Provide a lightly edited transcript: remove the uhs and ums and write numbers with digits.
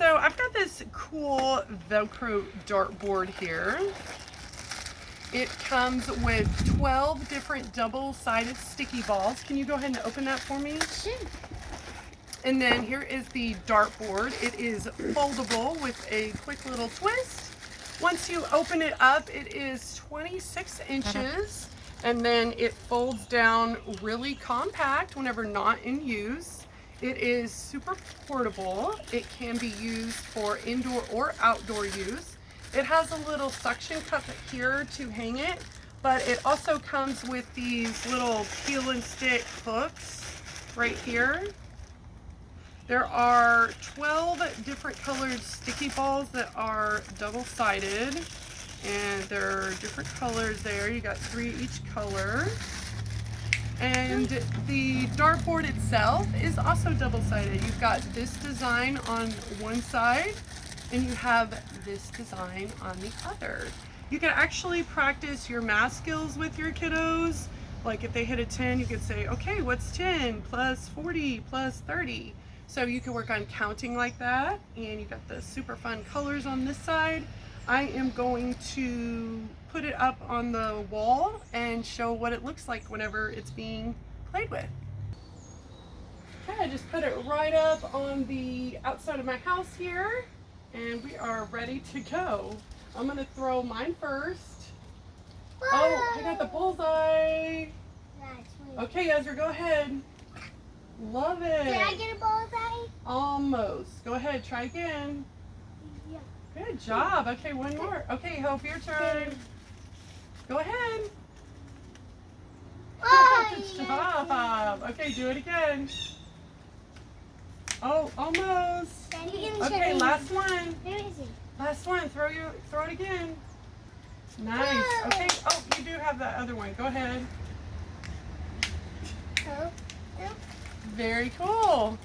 So I've got this cool Velcro dartboard here. It comes with 12 different double-sided sticky balls. Can you go ahead and open that for me? Sure. And then here is the dartboard. It is foldable with a quick little twist. Once you open it up, it is 26 inches, and then it folds down really compact whenever not in use. It is super portable. It can be used for indoor or outdoor use. It has a little suction cup here to hang it, but it also comes with these little peel and stick hooks right here. There are 12 different colored sticky balls that are double-sided, and there are different colors there. You got 3 each color. And the dartboard itself is also double-sided. You've got this design on one side, and you have this design on the other. You can actually practice your math skills with your kiddos. Like if they hit a 10, you could say, okay, what's 10 plus 40 plus 30? So you can work on counting like that. And you got the super fun colors on this side. I am going to put it up on the wall and show what it looks like whenever it's being played with. Okay, I just put it right up on the outside of my house here, and we are ready to go. I'm gonna throw mine first. Whoa. Oh, I got the bullseye. Okay, Ezra, go ahead. Love it. Did I get a bullseye? Almost. Go ahead, try again. Yeah. Good job. Okay, one more. Okay, Hope, your turn. Go ahead. Oh, Good job. Okay, do it again. Oh, almost. Okay, last one. Where is it? Last one. Throw it again. Nice. Whoa. Okay. Oh, you do have that other one. Go ahead. Oh. Very cool.